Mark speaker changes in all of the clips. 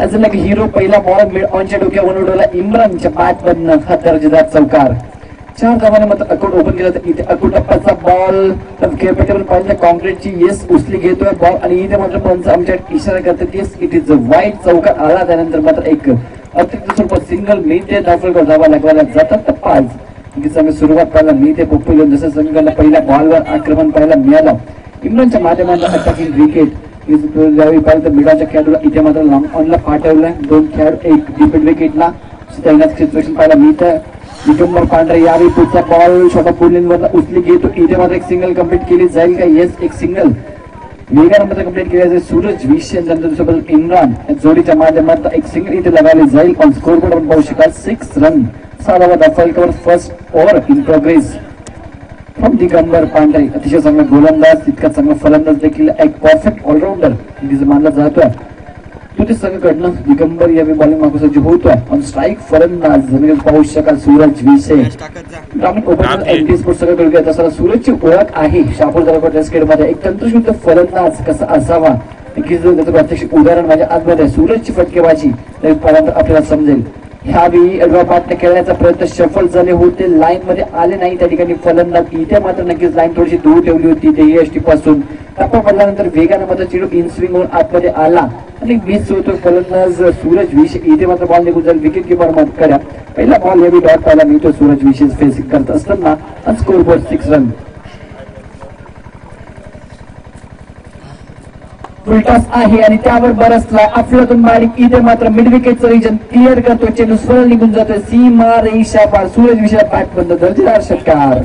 Speaker 1: अजून एक हिरो पहिला बॉल मिड ऑनच्या डोक्यावर उडवला इम्रानच्या बॅट मधनं हा दर्जेदार चौकार. 4 धावांनी मात्र अकोट ओपन केला. तर इथे अकोट टप्प्याचा बॉल खेळपट्टीवर पाहिजे कॉन्क्रीटची येस उचली घेतोय बॉल आणि इथे मात्र पंच आमच्या इशारा करतात येस इट इज वाईट. चौकार आला त्यानंतर मात्र एक अतिरिक्त स्वरूपात सिंगल मी ते धावफलकावर धावा लागवायला जातात. तर 5 सुरुवात पाहायला मी ते पोपटी घेऊन जसं संघाला पहिल्या बॉलवर आक्रमण पाहायला मिळालं. इम्रानच्या माध्यमातून अटॅकिंग विकेट ज्यावेळी पाहिलं तर मिडाच्या खेळाडूला इथे मात्र लॉंग ऑनला पाठवलंय. 2 खेळाडू एक डिफेंड विकेटला सिच्युएशन पाहायला मिळतं. दिगंबर पांढरे यावेळी पुढचा बॉल छोटा पुढील उचली घेतो. इथे मात्र एक सिंगल कंप्लीट केली जाईल का? येस एक सिंगल वेगानं कंप्लीट केली जाईल. सूरज विषय इम्रान जोडीच्या माध्यमात एक सिंगल इथे लगावली जाईल. ऑन स्कोर बोर्ड आपण पाहू शकाल 6 रन. 6 धावा दफलकावर first over in progress from Digambar Pandhare. अतिशय चांगला गोलंदाज तितका चांगला फलंदाज देखील एक परफेक्ट ऑलराऊंडर मानला जातोय. तो ते संघकडनं दिगंबर यावेळी बॉलिंग मागून होतोय. ऑन स्ट्राईक फलंदाज पाहू शकाल सूरज विषय. ग्रामीण ओपन एनटी स्पोर्ट्स सगळं तसा सूरजची ओळख आहे शहापूर तालुका टेस्ट मध्ये एक तंत्रशुद्ध फलंदाज कसा असावा त्याचं प्रात्यक्षिक उदाहरण माझ्या आतमध्ये सूरजची फटकेबाजी आपल्याला समजेल. ह्यावेळी अडवा पाठने खेळण्याचा प्रयत्न सफल झाले होते. लाईन मध्ये आले नाही त्या ठिकाणी फलंदाज. इथे मात्र नक्कीच लाईन थोडीशी दूर ठेवली होती ते एसटी पासून. टप्पा पडल्यानंतर वेगानं मात्र चेंडू इन स्विंग होऊन आतमध्ये आला आणि मिस होतो फलंदाज सूरज विषय. इथे मात्र बॉल निघून जाईल विकेट किपर कडा. पहिला बॉल यावेळी डॉट पाहायला मिळतो सूरज विषय फेसिंग करत असताना. Score board 6 run. फुलटॉस आहे आणि त्यावर बरसला अफलातून बारीक. इथे मात्र मिड विकेटचं रिजन क्लिअर करतो. चेंडू सरळ निघून जातोय सीमा रेषा पार. सूरज विषय बॅट बंद दर्जेदार षटकार.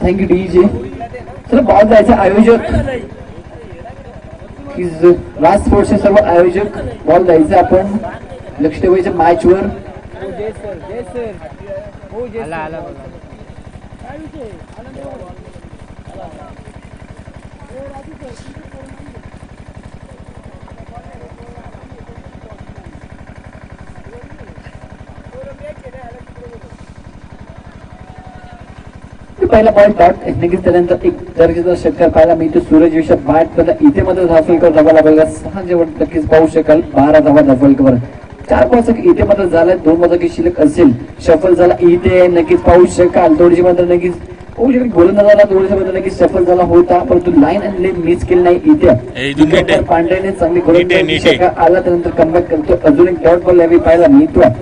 Speaker 1: Thank you DJ. तर बॉल जायचं आयोजक राज स्पोर्ट्सचे सर्व आयोजक बॉल द्यायचं आपण लक्ष ठेवायचं मॅच वर. पहिला बॉल डॉट नक्कीच त्यानंतर एक दर्जेदार षटकार पाहायला मिळतो सूरज विषय बॅट बद्दल. इथे मात्र धावफलकावर धावा लागला 6 जेवण नक्कीच पाहू शकाल. 12 धावा धावफलकावर. 4 बॉल इथे मात्र झालाय. 2 मध्ये शिल्लक असेल सफल झाला. इथे नक्कीच पाहू शकाल. थोडीशी मात्र नक्कीच पाहू शकाल गोलंदाजाला थोडीशी मात्र नक्कीच सफल झाला होता परंतु लाईन आणि लेन मिस केली नाही. इथे पांढऱ्याने चांगली गोलंदाजी आला त्यानंतर कमबॅक करतो. अजून एक डॉट बॉल यावेळी पाहायला मिळतो.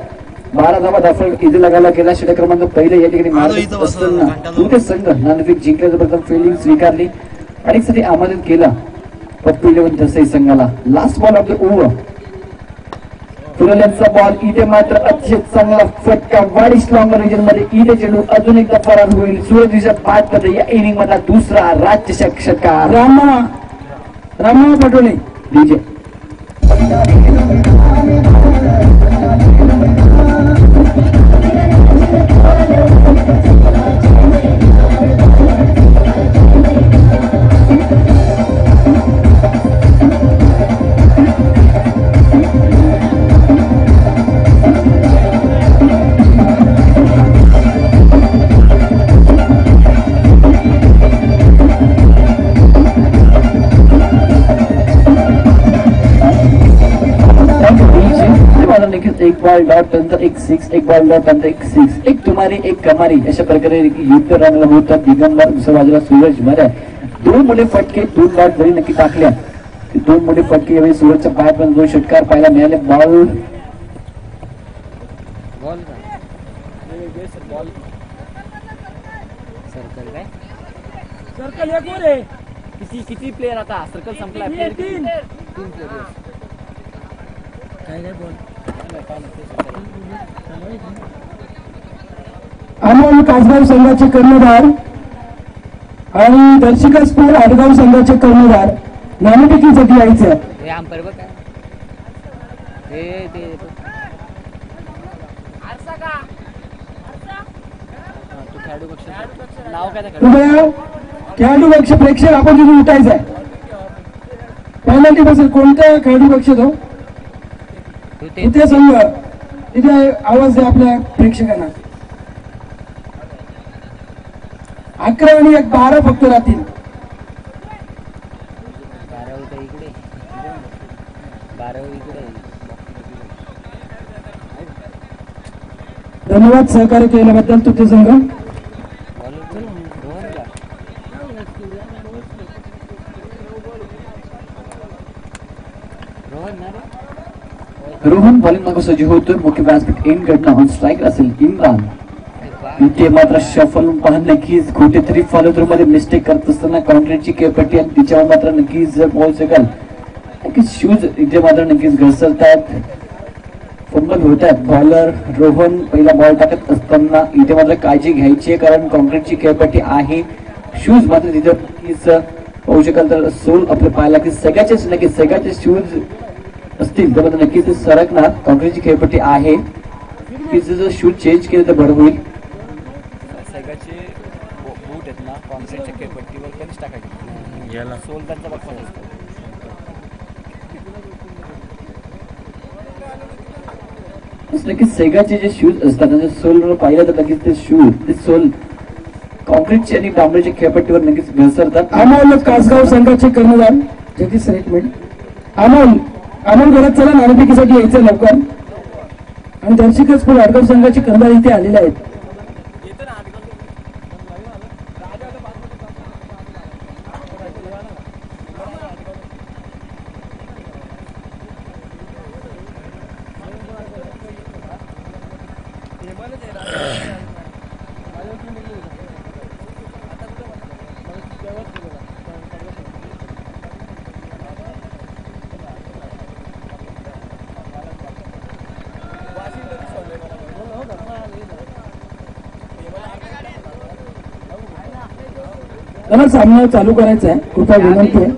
Speaker 1: 12 धावा दाखल इथे लगावला गेला. षटक क्रमांक पहिले या ठिकाणी मारत असताना दोन्ही संघ नाणेफेक जिंकल्याचं प्रथम फिल्डिंग स्वीकारली आणि साठी आमंत्रित केला पप्पू 11 तसही संघाला. Last ball of the over फुलल्यांचा बॉल. इथे मात्र अतिशय चांगला फटका वाडीस लॉंग रिजन मध्ये. इथे चेंडू अजून एकदा फरार होईल. सूरज विषय बॅट मध्ये या इनिंग मधला दुसरा राज्यचषक षटकार. रामा पटोले डीजे. एक बॉल डॉट नंतर एक 6. एक बॉल डॉट नंतर एक 6. एक तुमारी एक कमारी अशा प्रकारे युद्ध रंगलं होतं. दिगंबर दुसऱ्या बाजूला सूरज मध्ये 2 मोठे फटके 2 डॉट जरी नक्की टाकल्या. 2 मोठे फटके यावेळी सूरजच्या बॅट मध्ये 2 षटकार पाहायला मिळाले. बॉल
Speaker 2: सर्कल किती प्लेयर आता सर्कल संपला.
Speaker 3: अमोल कासगाव संघाचे कर्णधार आणि दर्शिका स्पोर्ट आडगाव संघाचे कर्णधार नाणेफेकीसाठी यायचं.
Speaker 2: खेळाडू पक्ष नाव काय त्या
Speaker 3: कृपया खेळाडू पक्ष प्रेक्षक आपण तिथे उठायचं आहे. पहिला टीम असेल कोणत्या खेळाडू पक्ष तो तिथे संघ तिथे आवाज द्या आपल्या प्रेक्षकांना. 11 आणि 12 फक्त राहतील.
Speaker 2: 12 इकडे 12 इकडे.
Speaker 3: धन्यवाद सहकार्य केल्याबद्दल तुझे संघ.
Speaker 1: रोहन बॉलिंग मागं सज्ज होतोय. मुख्य व्यासपीठ एंड कडनं ऑन स्ट्राईक असेल इम्रान. इथे मात्र शफल पाहून नक्कीच कुठेतरी फॉलो थ्रू मध्ये मिस्टेक करत असताना काउंटरची केपटी आणि तिच्यावर मात्र नक्कीच बॉल सेकल नक्कीच शूज इथे मात्र नक्कीच घसरतात. फंबल होत आहेत. बॉलर रोहन पहिला बॉल टाकत असताना इथे मात्र काळजी घ्यायची आहे कारण कॉन्क्रीटची खेळपट्टी आहे. शूज मात्र तिथे नक्कीच पाहू शकाल तर सोल आपल्या पायाला की सगळ्याचेच नक्कीच सगळ्याचे शूज असतील तर मात्र नक्कीच ते सरकणार. कॉन्क्रीटची खेळपट्टी आहे की जर शूज चेंज केले तर बरं होईल.
Speaker 2: सगळ्याचे बूट आहेत ना कॉन्क्रीटच्या खेळपट्टीवर कधीच टाकायचे याला सोल त्यांचा बघा.
Speaker 1: नक्कीच सेगाचे जे शूज असतात म्हणजे सोल पाहिलं तर नक्कीच ते शूज ते सोल कॉन्क्रीटची आणि डांबरीच्या खेळपट्टीवर नक्कीच घसरतात.
Speaker 3: अमोल कासगाव संघाचे कर्णधार जगदीश सर एक मिनिट. अमोल घरात चला नाणेफेकीसाठी यायचं लवकर. आणि दर्शक स्कूल आडगाव संघाचे कर्णधार इथे आलेले आहेत. त्यांना सामना चालू करायचा आहे. कृपया विनंती आहे.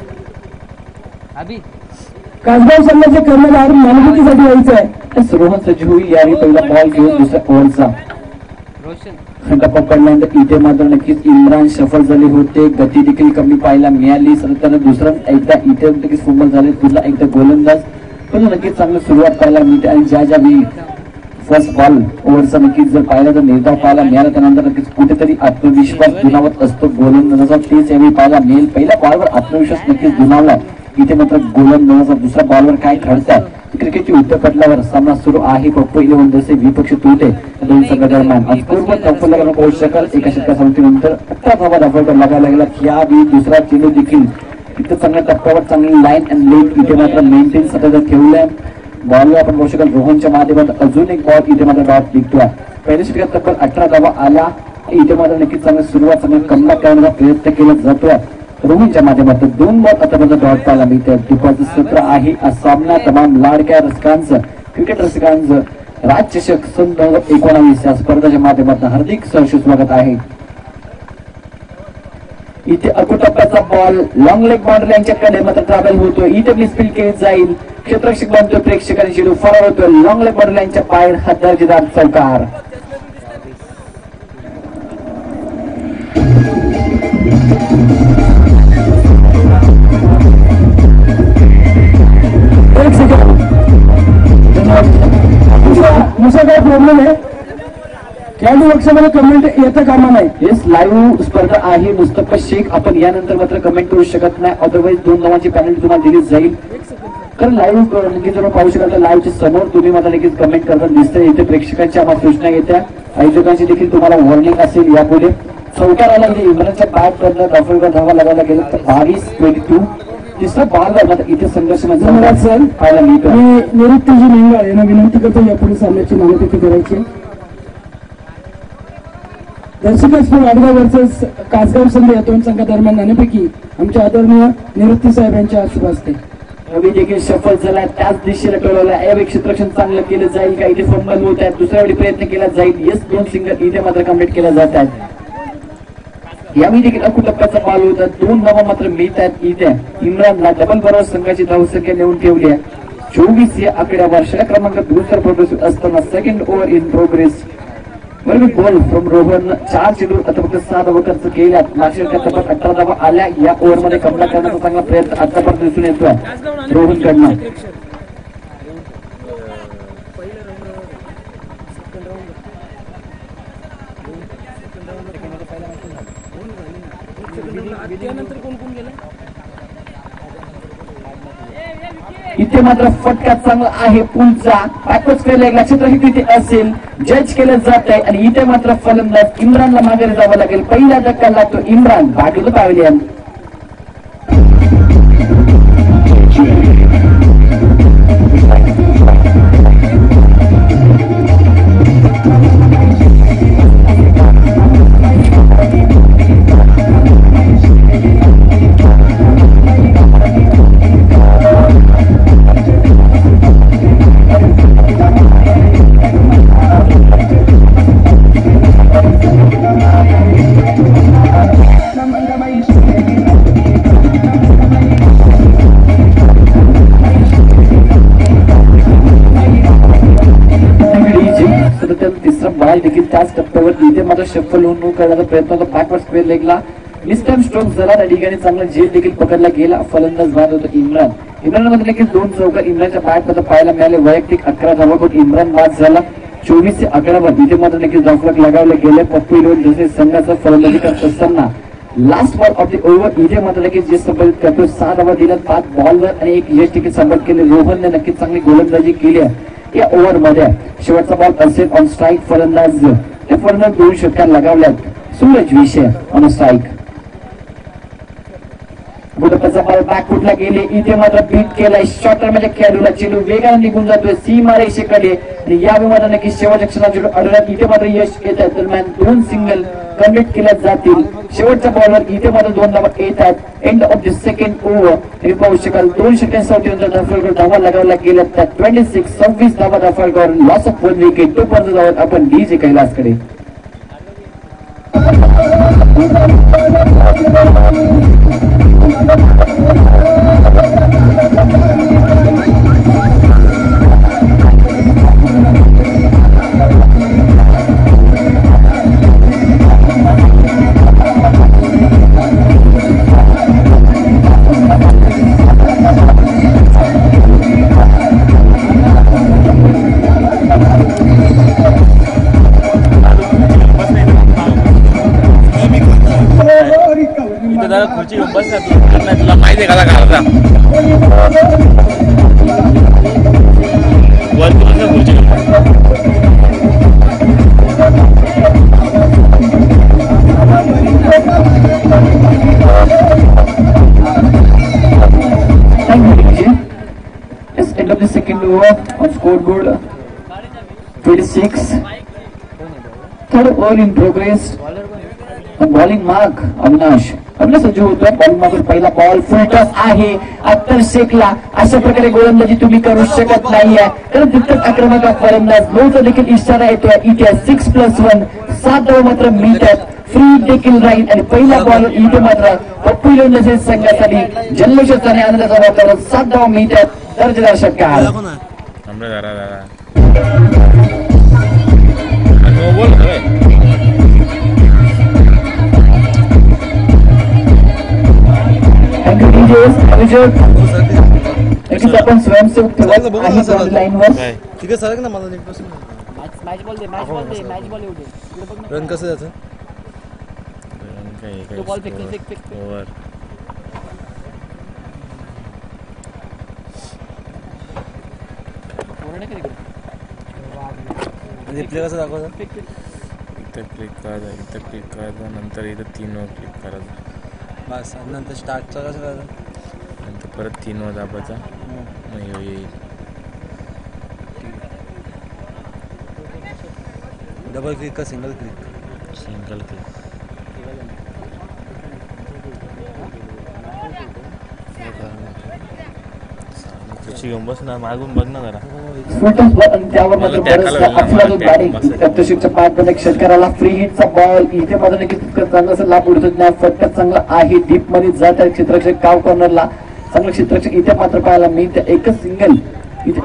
Speaker 3: कासगाव संघाचे कर्णधार नाणेफेकीसाठी यायचं आहे.
Speaker 1: रोहन सज्ज होईल. यावेळी पहिला बॉल घेऊन दुसऱ्या ओव्हरचा टप्पा पडल्यानंतर इथे मात्र नक्कीच इम्रान सफल झाले होते. गती देखील कमी पाहायला मिळाली. सर त्यानं दुसरा एकदा इथे नक्कीच फुंबल झाले. पुन्हा एकदा गोलंदाज पण नक्कीच चांगली सुरुवात पाहायला मिळते. आणि ज्या वेळी फर्स्ट बॉल ओव्हरचा नक्कीच जर पाहिला तर निर्धाव पाहायला मिळाला त्यानंतर नक्कीच कुठेतरी आत्मविश्वास दुणावत असतो गोलंदाजाचा. तेच यावेळी पाहायला मिळेल. पहिल्या बॉलवर आत्मविश्वास नक्कीच दुणावला. इथे मात्र गोलंदाजाचा दुसऱ्या बॉलवर काय घडतात. क्रिकेटची उत्तरपटलावर सामना सुरू आहे. पप्पू 11 जसे विपक्ष तुटे दोन संघादरम्यान पूर्व चौफलला पोहोचू शकाल. एका षटका संपतीनंतर 18 धावा धावकर लागायला लागला. यावेळी दुसरा चेंडू देखील इथं चांगल्या टप्प्यावर चांगली लाईन अँड लेट इथे मात्र मेंटेन सतत ठेवलंय. बॉलवर आपण बघू शकाल रोहनच्या माध्यमात अजून एक बॉल इथे मात्र डॉट निघतोय. पहिल्या षटकात तब्बल 18 धावा आला. इथे मात्र नक्कीच चांगली सुरुवात चांगला कमबॅक करण्याचा प्रयत्न केला जातोय रोहनच्या माध्यमातून. 2 बॉल आतापर्यंत डॉट पाहायला मिळते. दुपारचं सत्र आहे. हा सामना तमाम लाडक्या रसिकांचं क्रिकेट रसिकांचं राज्यचषक सन 2019 या स्पर्धेच्या माध्यमातून हार्दिक सहर्ष स्वागत आहे. इथे अकुटप्प्याचा बॉल लॉंग लेग बाउंड्री यांच्याकडे मात्र ट्रॅव्हल होतो. इथे मिसफील्ड केली जाईल. क्षेत्ररक्षक बनतोय. प्रेक्षकांनी चेंडू फरार होतोय. लॉंग लेग बाउंड्री यांच्या बाहेर हा दर्जेदार चौकार.
Speaker 3: मुसा काय प्रॉब्लेम आहे. खेळाडू पक्षामध्ये कमेंट येतं कामा नाही.
Speaker 1: येस लाईव्ह स्पर्धा आहे. मुस्तफा शेख आपण यानंतर मात्र कमेंट करू शकत नाही. अदरवाईज 2 धावांची पॅनल्टी तुम्हाला दिली जाईल. कारण लाईव्ह नक्कीच जर पाहू शकाल तर लाईव्हच्या समोर तुम्ही मात्र नक्कीच कमेंट करताना दिसतंय. इथे प्रेक्षकांच्या आम्हाला सूचना येत्या. आयोजकांची देखील तुम्हाला वॉर्निंग असेल यापुढे. चौकार आला की इम्रानच्या बॅट करता डॉफरवर धावा लागायला गेला तर 22-22. तिसरा बॉल मात्र इथे संघर्ष
Speaker 3: धन्यवाद सर.
Speaker 1: पाहायला मिळतो.
Speaker 3: मी निवृत्तीजी लिंगाळ यांना विनंती करतो यापुढे सामन्याची नाणेफेकी करायची. दर्शक स्कूल आडगाव वर्सेस कासगाव संघ या 2 संघादरम्यान नाणेफेकी आमच्या आदरणीय निवृत्ती साहेब यांच्या शुभ हस्ते.
Speaker 1: रवी देखील सफल झालाय. त्याच दिशेला टोलवला. यावेळी क्षेत्ररक्षण चांगलं केलं जाईल का. इथे फंबल होत आहेत. दुसऱ्या वेळी प्रयत्न केला जाईल. येस 2 सिंगल इथे मात्र कम्प्लीट केल्या जात आहेत. यावेळी देखील अकुटप्प्याचा बॉल होता. 2 धावा मात्र मिळत आहेत. इथे इम्रानला डबल बरोबर संघाची धावसंख्या नेऊन ठेवली आहे. 24 या आकड्यावर षटक क्रमांक 2 प्रोग्रेसिव्ह असताना सेकंड ओव्हर इन प्रोग्रेस. बरोबर बॉल फ्रॉम रोहन 4 चेंडू आता फक्त 6 धावा खर्च केल्यात मागच्या षटकात 18 धावा आल्या या ओव्हरमध्ये कमबॅक करण्याचा चांगला प्रयत्न आतापर्यंत दिसून येतोय रोहन कडनं इथे मात्र फटका चांगला आहे पुलचा बॅकवर्ड स्क्वेअर एक लक्षात राहील तिथे असेल जज केलं जात आहे आणि इथे मात्र फलंदाज इम्रानला माघारी जावं लागेल पहिला धक्का लागतो Imran back to the pavilion देखील त्याच टप्प्यावर इथे मात्र शफल होऊन करण्याचा प्रयत्न होता बॅकवर्ड स्क्वेअर लेगला मिस टाइम स्ट्रोक झाला त्या ठिकाणी चांगला झेल देखील पकडला गेला फलंदाज बाद होतो इम्रान मध्ये देखील 2 चौका इम्रानच्या बॅट मध्ये पाहायला मिळाले वैयक्तिक 11 धावा करून इम्रान बाद झाला 24-11 इथे मात्र देखील जॉफलक लगावले गेले पप्पू इलेव्हन जसे संघाचा फलंदाजी करत असताना last ball of the over इथे मात्र देखील जे संबंधित करतो 6 धावा दिल्या 5 बॉलवर आणि एक यश देखील संबंधित केले रोहनने नक्कीच चांगली गोलंदाजी केली या ओव्हर मध्ये शेवटचा बॉल असेल ऑन स्ट्राईक फलंदाज ते फलंदाज 2 षटकार लगावल्यात सूरज विषय ऑन स्ट्राईक बुडपचा बॉल बॅकफुटला गेले इथे मात्र बीट केलाय शॉर्टर म्हणजे खेळाडूला चेंडू वेगाने निघून जातोय सीमा रेषेकडे आणि या विमानाने नक्की शेवटच्या क्षणात चेंडू अडवण्यात इथे मात्र यश येत आहे दरम्यान 2 सिंगल कन्व्हर्ट केल्या जातील शेवटच्या बॉलवर इथे मात्र 2 धावा येतात end of the second over तुम्ही पाहू शकाल 2 षटकांसाठी धावा लगावल्या गेल्या त्या 26 धावा धाफळकर लॉस ऑफ 1 विकेट तोपर्यंत जाऊन आपण डीजे कैलासकडे
Speaker 2: खुर्ची बस तुला माहिती आहे का खुर्ची
Speaker 1: end of the second over on scoreboard 26 third over in progress bowling mark Avinash Sajju होतोय बॉलिंग मागून पहिला बॉल फुल टॉस आहे अत्तर शेखला अशा प्रकारे गोलंदाजी तुम्ही करू शकत नाहीये कारण दुप्पट आक्रमक फलंदाज लोचा देखील इशारा येतोय इथे 6+1 7 धावा मात्र मिळतात फ्री देखील राहील आणि पहिला बॉल इथे मात्र पप्पू इलेव्हन संघासाठी जल्लोषाचा आणि आनंदाचा वातावरण 7 धावा मिळतात दर्जेदार षटकार आपण स्वयंसेवक लाईनवर
Speaker 2: ठीक आहे सर ना मला मॅच बॉल दे रन कसं जातं बॉल फेक ओव्हर प्ले कसं दाखवतं इथं क्लिक करायचं नंतर इथं 3 वर क्लिक करायचं बस नंतर स्टार्टचं कसं करायचं नंतर परत 3 वर दाबायचा मग येईल डबल क्लिक का सिंगल क्लिक बस ना मागून बघ ना जरा
Speaker 1: त्यावर मात्र षटकाराला फ्री हिटचा बॉल इथे मात्र नक्कीच चांगला लाभ उडतो फटका चांगला आहे डीप मध्ये जात आहे क्षेत्ररक्षक काव कॉर्नरला चांगलं क्षेत्ररक्षक इथे मात्र पाहायला मिळते एकच सिंगल इथे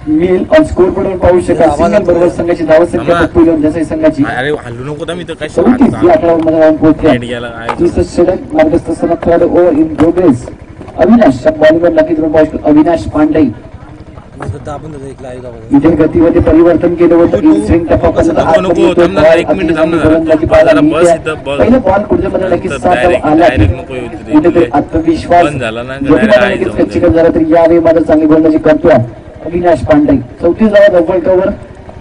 Speaker 1: मिल ऑन स्कोर बोर्डवर पाहू शकाल. सिंगल बरोबर संघाची धावसंख्या पप्पू इलेव्हन देसाई संघाची
Speaker 2: अरे हल्लू नको तर मी तर काय
Speaker 1: 34 या आकड्यामध्ये राहून पोहोचल्या.
Speaker 2: Net गेला आहे.
Speaker 1: दुसरं षटक मार्गस्थ असताना third over in progress. Avinash बॉलिंगवर नक्कीच पाहू शकाल. अविनाश पांडे इथे गतीमध्ये परिवर्तन केलं होतं. इन स्विंग टप्पा पहिलं बॉल कुठल्यामध्ये नक्कीच साथ आला कुठेतरी आत्मविश्वास नक्कीच खच्चीकरण झाला तरी यावेळी मात्र चांगली गोलंदाजी करतोय अविनाश पांडे. 34 धावा डबल कव्हर.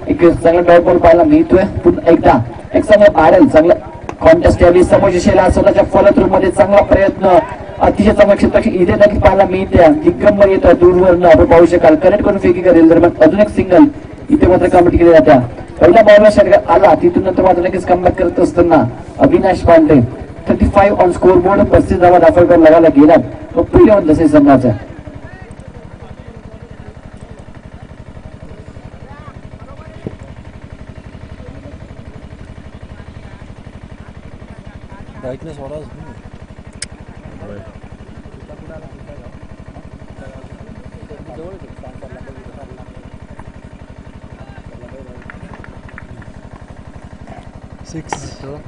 Speaker 1: एक चांगला डॉट बॉल पाहायला मिळतोय. पुन्हा एकदा एक चांगला पाडेल चांगला कॉन्टेस्ट यावेळी समोरच्या स्वतःच्या फलक मध्ये चांगला प्रयत्न अतिशय चांगला क्षेत्र इथे नक्की पाहायला मिळते. दिग्गम येतो दूरवरनं आपण पाहू शकाल. कनेक्ट करून फेकी करेल दरम्यान अजून एक सिंगल इथे मात्र कमिट केली जात्या. पहिला बॉलला षटक आला तिथून नंतर मात्र नक्कीच कमबॅक करत असताना Avinash Pande 35 on scoreboard. 35 धावा दाखल करून लगायला गेलात पप्पू इलेव्हन देसाई संघाचा.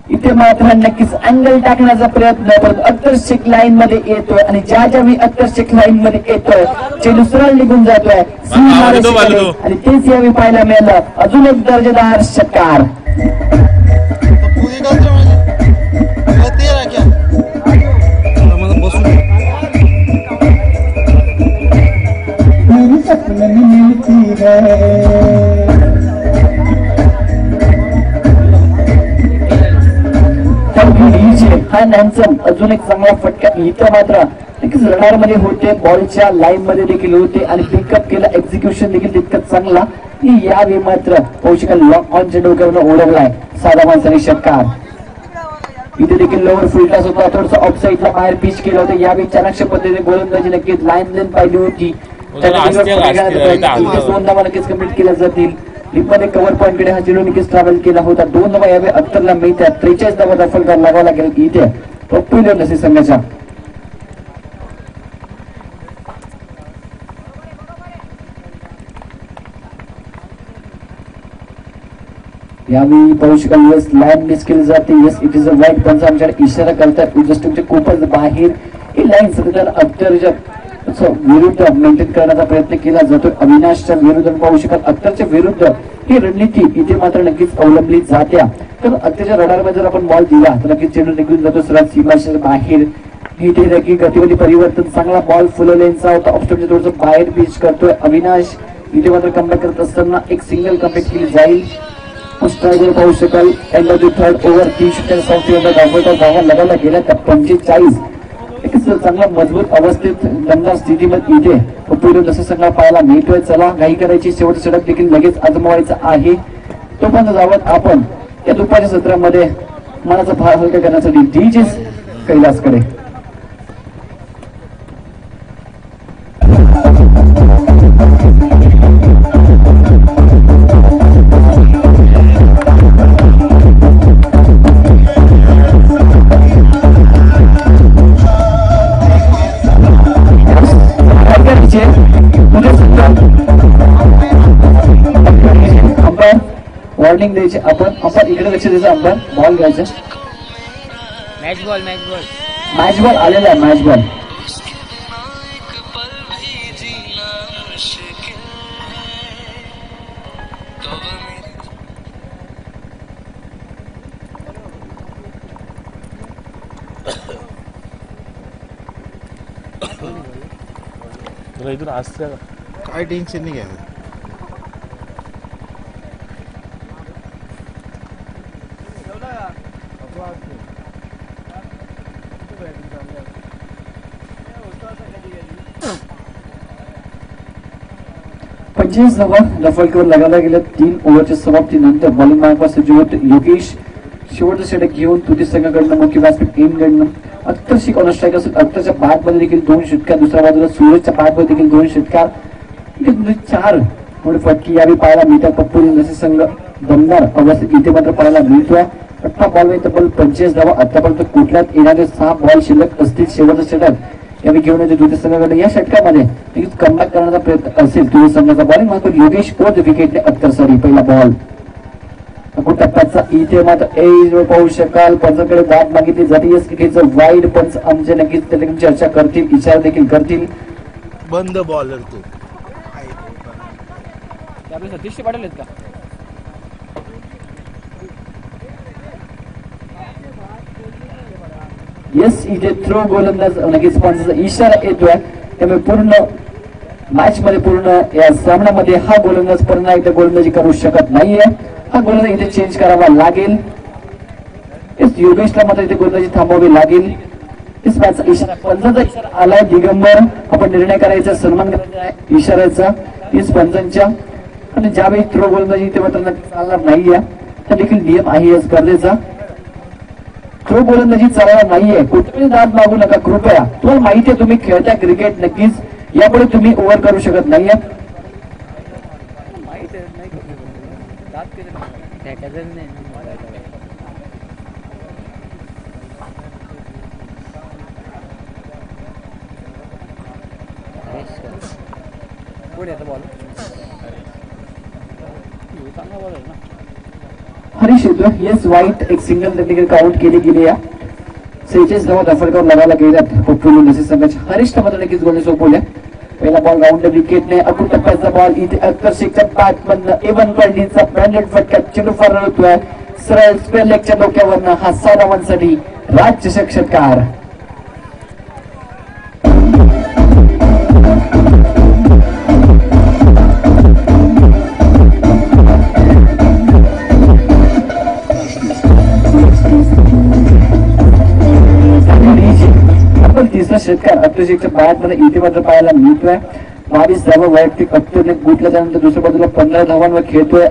Speaker 1: इथे मात्र नक्कीच अँगल टाकण्याचा प्रयत्न परत अत्तरशेक लाईन मध्ये येतोय आणि ज्या ज्यावेळी अत्तरशेक लाईन मध्ये येतोय चेंडू सरळ निघून जातोय आणि तेच यावेळी पाहायला मिळालं. अजून एक दर्जेदार षटकार. हा नॅन्सम अजून एक चांगला फटका इथं मात्र नक्कीच रडार मध्ये होते. बॉलच्या लाईन मध्ये देखील होते आणि पिकअप केलं. एक्झिक्युशन देखील तितकंच चांगला. यावेळी मात्र पौशिका लॉक ऑनच्या डोक्यावरून ओढवलाय साधा माणसाने षटकार. इथे देखील लोअर फुलटास होता. थोडस ऑफ साईडला बाहेर पिच केलं होतं. यावेळी चाणक्य पद्धतीने गोलंदाजी नक्कीच लाईन पाहिली होती. 2 धावा नक्कीच कम्प्लीट केल्या जातील. मध्ये कव्हर पॉईंट कडे हा चेंडू नक्कीच ट्रॅव्हल केला होता. 2 धावा यावेळी अत्तरला मिळतात. 43 धावा दाखल करायला लागावं लागेल इथे पप्पू इलेव्हन देसाई संघाच्या. यावेळी पाहू शकाल यस लाईन मिस केली जाते. यस इट इज अ वाईट पंच आमच्याकडे इशारा करतात जस्ट तुमच्या खूपच बाहेर ही लाईन सतत अत्तरच्या विरुद्ध मेंटेन करण्याचा प्रयत्न केला जातो. अविनाशच्या विरुद्ध पाहू शकाल अत्तरच्या विरुद्ध ही रणनीती इथे मात्र नक्कीच अवलंबली जात्या. तर अत्तरच्या रडारमध्ये जर आपण बॉल दिला तर नक्कीच चेंडू निघून जातो सरळ सीमाच्या बाहेर. इथे नक्की गतीमध्ये परिवर्तन चांगला बॉल फुल लेनचा होता. ऑफस्टॉपच्या थोडंसं बाहेर पिच करतोय अविनाश. इथे मात्र कमबॅक करत असताना एक सिंगल कम्प्लीट केली जाईल. स्ट्रायकर पाहू शकाल end of the third over 3 धावा लगायला गेल्या त्या 45 चांगला मजबूत अवस्थेत दमदार स्थितीमध्ये इथे पुढे जसं सगळं पाहायला मिळतोय. चला घाई करायची. शेवटचं षटक देखील लगेच आजमावायचं आहे. तोपर्यंत जावत आपण या दुपारच्या सत्रामध्ये मनाचा भार हलका करण्यासाठी डीजे कैलासकडे. वॉर्निंग द्यायची. आपण इकडे लक्ष द्यायचं. अंपायर बॉल घ्यायचं. मॅच बॉल आलेला आहे. मॅच बॉल
Speaker 2: इथून असतं
Speaker 4: काय टेन्शन नाही घ्यायचं.
Speaker 1: धावा दफळकीवर लगायला गेल्या 3 ओव्हरच्या समाप्तीनंतर बॉलिंग मार्कवर सज्ज होत योगेश. शेवटचं षटक घेऊन तुती संघाकडनं मुख्य बॅट्समॅन टीमकडनं अत्तरशी कॉर्नर स्ट्राईक असून अत्तरच्या बॅटमध्ये देखील 2 षटकार. दुसऱ्या बाजूला सूरजच्या बॅटमध्ये देखील 2 षटकार. 4 मोठे फटके यावेळी पाहायला मिळतात. पप्पू इलेव्हन देसाई संघ दमदार अवस्थेत इथे मात्र पाहायला मिळतोय. 18 बॉलमध्ये तब्बल 45 धावा. आतापर्यंत कुठल्याच येणारे 6 बॉल शिल्लक असतील. शेवटचं षटक यावेळी घेऊन येते द्वितीय संघाकडे. या षटकामध्ये कमबॅक करण्याचा प्रयत्न असेल द्वितीय संघाचा. बॉलिंग मात्र योगेश कोच विकेटने अख्तर सरी. पहिला बॉल टप्प्याचा इथे मात्र एज पाहू शकाल. पंचाकडे दाद मागितली जाते. यस क्रिकेटचं वाईड पंच आमचे नक्कीच त्याला चर्चा करतील, इशारा देखील करतील.
Speaker 4: बंद बॉलर तू
Speaker 5: आपले सतीश पाटील आहेत का?
Speaker 1: येस इथे थ्रो गोलंदाज नक्कीच पंचाचा इशारा येतोय. त्यामुळे पूर्ण मॅच मध्ये पूर्ण या सामन्यामध्ये हा गोलंदाज पुन्हा एकदा गोलंदाजी करू शकत नाहीये. हा गोलंदाज इथे चेंज करावा लागेल. योगेशला मात्र इथे गोलंदाजी थांबवावी लागेल. इस मॅचचा इशारा पंचांचा इशारा आलाय. दिगंबर आपण निर्णय करायचा, सन्मान करायचा इशाऱ्याचा इस पंचांच्या. आणि ज्यावेळी थ्रो गोलंदाजी इथे मात्र नक्की चालणार नाहीये. तर देखील नियम आहे या स्पर्धेचा. थ्रो गोलंदाजी चालणार नाहीये. कुठेही दाद मागू नका कृपया. तुम्हाला माहिती आहे तुम्ही खेळता क्रिकेट, नक्कीच यापुढे तुम्ही ओव्हर करू शकत नाहीये. हरीश येतोय. येस वाईट एक सिंगल टेक्निकल काउंट केली गेली या 46 धावा दफलकावर लगावला गेल्यात पोर्टफोलिओ नसे संघाच्या. हरीशला मात्र नक्कीच गोल सोपवल्या. पहिला बॉल राऊंड विकेटने अकूट टप्प्याचा बॉल इथे अख्तर शेखच्या बॅटमधनं एवन कर्डीचा ब्रँडेड फटका चेंडू फरार होतोय. सरळ स्क्वेअर लेगच्या डोक्यावरनं हा 6 धावांसाठी राज्यचषक षटकार. तिसरा षटकार अख्तरशेखच्या बॅटमध्ये इथे मात्र पाहायला मिळतोय. 22 धावा वैयक्तिक अख्तरने गुटला. त्यानंतर दुसऱ्या बाजूला 15 धावांवर खेळतोय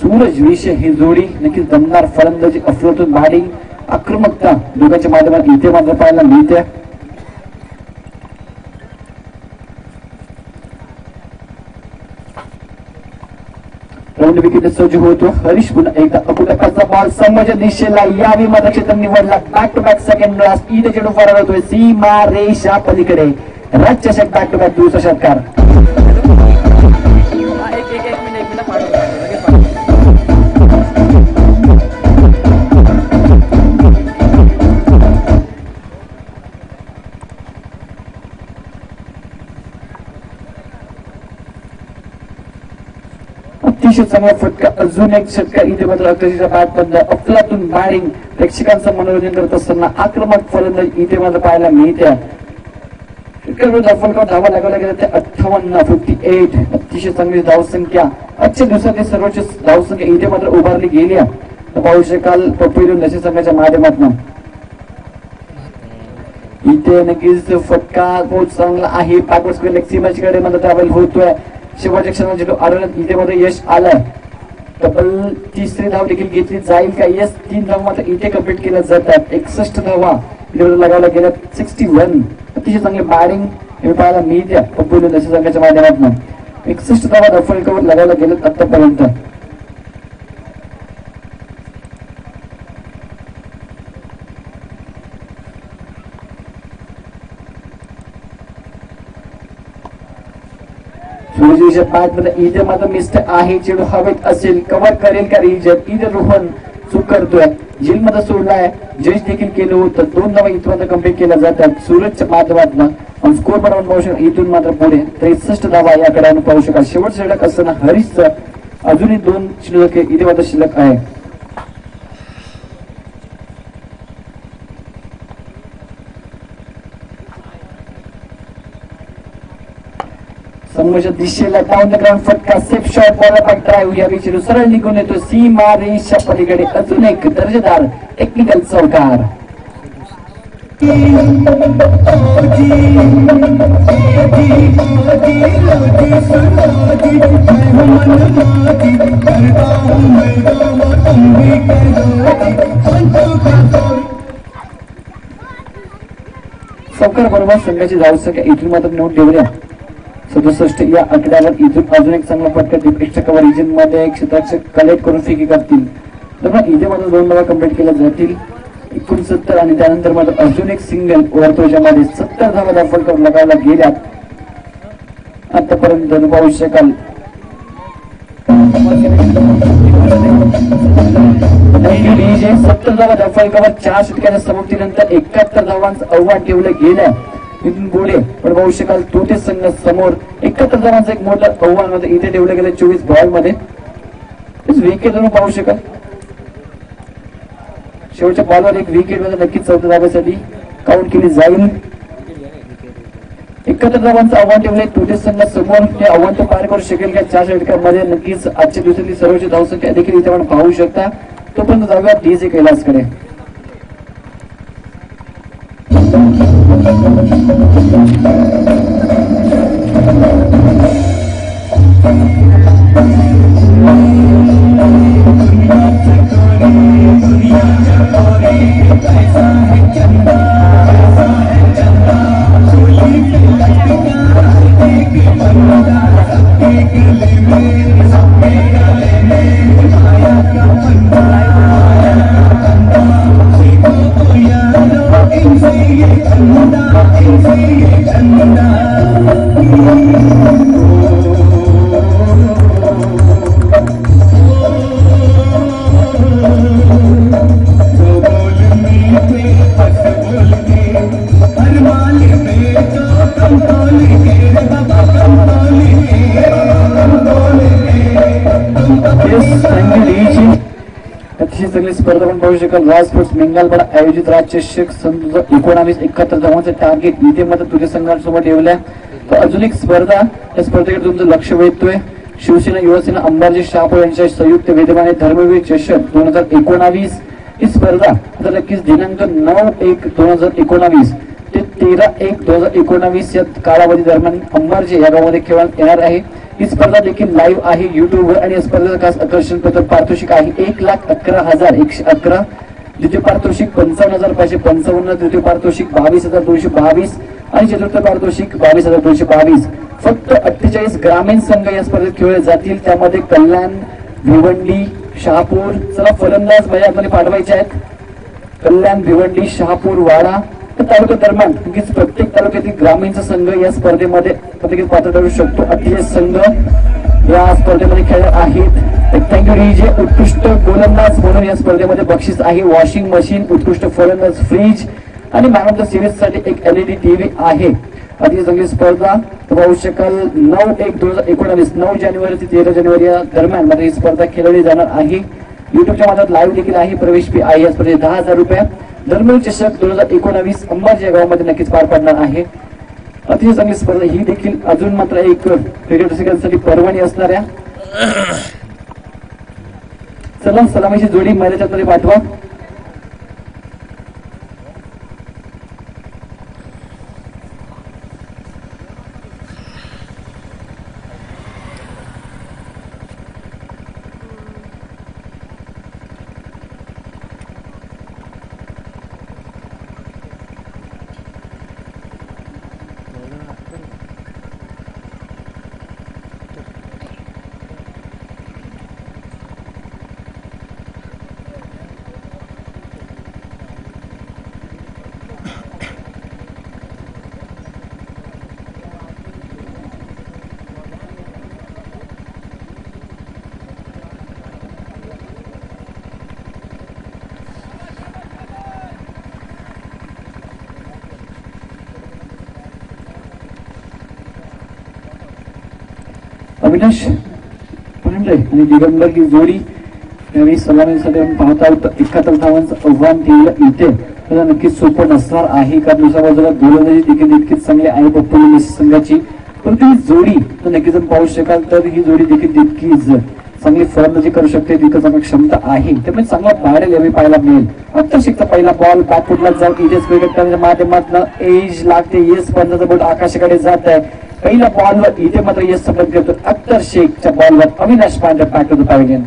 Speaker 1: सूरज विषय. ही जोडी नक्कीच दमदार फलंदाजी, अफलातून बॅटिंग, आक्रमकता दोघांच्या माध्यमात इथे मात्र पाहायला मिळते. राऊंड विकेट सज्ज होतो. हरीश पुन्हा एकदा अकुटप्पाचा बॉल समोरच्या दिशेला. यावेळी मात्र क्षेत्र निवडला. Back to back second last इथे चेंडू फरार होतोय सीमा रेषा पलीकडे. राज्यचषक बॅक टू बॅक दुसरा षटकार. अतिशय चांगला फटका. अजून एक षटकार इथे मात्र अख्तरच्या बॅटमधनं अफलातून बॅटिंग. प्रेक्षकांचं मनोरंजन करत असताना आक्रमक फलंदाजी इथे मात्र पाहायला मिळते. फलकावर धावा लागवल्या गेल्या त्या 58 अतिशय चांगली धावसंख्या. आजच्या दिवसात सर्वोच्च धावसंख्या इथे मात्र उभारली गेली. पाहू शकाल पोर्टफोलिओ नसे संघाच्या माध्यमातून इथे नक्कीच फटका बहुत चांगला आहे. बॅकवर्ड स्क्वेअर लेग सीमाच्याकडे मात्र ट्रॅव्हल होतोय. शेवटच्या क्षणात चेंडू आढळण्यात इथे मध्ये यश आलंय. डबल तिसरी धाव देखील घेतली जाईल का? यस 3 धावा मात्र इथे कंप्लीट केल्या जातात. 61 धावा लगावल्या गेल्या 61. अतिशय चांगली बॅटिंग हे पाहायला मिळते पोर्टफोलिओ नसे संघाच्या माध्यमातून. 61 धावा दफलकावर लगावल्या गेल्यात आतापर्यंत. सूरजच्या बॅटमध्ये इथे मात्र मिस्टर आहे. चेंडू हवेत असेल, कव्हर करेल का रिजन? इथे रोहन चूक करतोय. जेल मध्ये सोडलाय. जज देखील केलं होतं. 2 धावा इथं कंप्लीट केल्या जातात सूरजच्या माध्यमातून. स्कोर पण पाहू शकाल इथून मात्र पुढे 63 धावा याकडे आपण पाहू शकाल. शेवटचं षटक असताना हरीशचं अजूनही 2 शिल्लक इथे मात्र शिल्लक आहे. समोरच्या दिशेला डाऊन द ग्राउंड फटका. Safe shot ball back drive. या विषयी सरळ निघून येतो सीमा रेषा पलीकडे. अजून एक दर्जेदार टेक्निकल चौकार. चौकार बरोबर संघाची धावसंख्या इथून मात्र नोट ठेवल्या 67 या आकड्यावर. इथून अजून एक चांगला फटका डिफेक्टच्या कव्हर रिजन मध्ये क्षेत्राचे कलेक्ट करून फेकी करतील. तर इथे मात्र 2 धावा कंप्लीट केल्या जातील. 69 आणि त्यानंतर मात्र अजून एक सिंगल वर्तुळामध्ये 70 धावा दाखल करून लगावला गेल्यात. आतापर्यंत पाहू शकाल 70 धावा दाखल करून 4 षटकांच्या समाप्तीनंतर 71 धावांचं आव्हान ठेवलं गेलं इथून पुढे. पण पाहू शकाल तोटे संघ समोर 71 धावांचं एक मोठं आव्हान मध्ये इथे ठेवलं गेलं 24 बॉल मध्ये. विकेट पाहू शकाल शेवटच्या बॉलवर एक विकेट मध्ये नक्कीच 14 धाब्यासाठी काउंट केली जाईल. 71 धावांचं आव्हान ठेवलंय तोटे संघ समोर. हे आव्हान तो पार करू शकेल का 4 षटकांमध्ये? नक्कीच आजच्या दिवसातली सर्वोच्च धावसंख्या देखील इथे आपण पाहू शकता. तोपर्यंत जाऊया डीजे कैलासकडे. अतिशय चांगली स्पर्धा पण पाहू शकाल. राज स्पोर्ट्स बेंगालपाडा आयोजित राज्य चषक 19 71 धावांचं टार्गेट इथे मात्र तुझ्या संघासोबत ठेवल्या. तर अजून एक स्पर्धा या स्पर्धेकडे तुमचं लक्ष वेधतोय. शिवसेना युवासेना अंबाजी शहापूर यांच्या संयुक्त विद्यमाने धर्मवीर चषक 2019 ही स्पर्धा आता नक्कीच दिनांक 9/1/2019 ते 13/1/2019 या कालावधी दरम्यान अंबाजी या गावामध्ये खेळण्यात येणार आहे. ही स्पर्धा देखील लाईव्ह आहे युट्यूबवर आणि या स्पर्धेचं खास आकर्षण पत्र पारितोषिक आहे 1,11,111. द्वितीय पारितोषिक 55,555. तृतीय पारितोषिक 22,222 आणि चतुर्थ पारितोषिक 22,222. फक्त 48 ग्रामीण संघ या स्पर्धेत खेळले जातील. त्यामध्ये कल्याण, भिवंडी, शहापूर. चला फलंदाज मैदानामध्ये पाठवायचे आहेत. कल्याण, भिवंडी, शहापूर, वाडा तालुका दरम्यान प्रत्येक तालुक्यातील ग्रामीणचा संघ या स्पर्धेमध्ये प्रत्येक पात्र ठरू शकतो. 48 संघ या स्पर्धेमध्ये खेळत आहेत. Thank you DJ. उत्कृष्ट गोलंदाज म्हणून या स्पर्धेमध्ये बक्षीस आहे वॉशिंग मशीन, उत्कृष्ट फलंदाज फ्रीज आणि मॅन ऑफ द सिरीज साठी एक LED TV आहे. अतिशय चांगली स्पर्धा पाहू शकाल. 9/1/2019 9 जानेवारी ते 13 जानेवारी या दरम्यान मध्ये ही स्पर्धा खेळवली जाणार आहे. युट्यूबच्या माध्यमात लाईव्ह देखील आहे. प्रवेश फी आहे या स्पर्धेत 10,000 रुपये. धर्मवीर चषक 2019 अंबाजी या गावामध्ये नक्कीच पार पडणार आहे. अतिशय चांगली स्पर्धा ही देखील अजून मात्र एक क्रिकेट रसिकांसाठी पर्वणी असणाऱ्या. चला सलामीची जोडी मैदानाच्या मध्ये पाठवा. अविनाश पांढरे आणि दिगंबर ही जोडी यावेळी सलामीसाठी आपण पाहत आहोत. 71 धावांचं आव्हान ठेवलं इथे त्याला नक्कीच सोपं नसणार आहे. कारण दुसऱ्या बाजूला गोलंदाजी देखील तितकीच चांगली आहे पप्पू मेसी संघाची. परंतु ही जोडी तर नक्कीच आपण पाहू शकाल तर ही जोडी देखील तितकीच चांगली फलंदाजी करू शकते. तितकं चांगली क्षमता आहे. त्यामुळे चांगला बॅटल यावेळी पाहायला मिळेल. अत्याशिकचा पहिला बॉल बॅकफुटला जाऊन इथेच क्रिकेट करण्याच्या माध्यमातून एज लागते. येस पंजाचा बोट आकाशाकडे जात आहे. पहिल्या बॉलवर इथे मात्र यश संबंध करतो. अख्तर शेखच्या बॉलवर Avinash Pande back to the pavilion.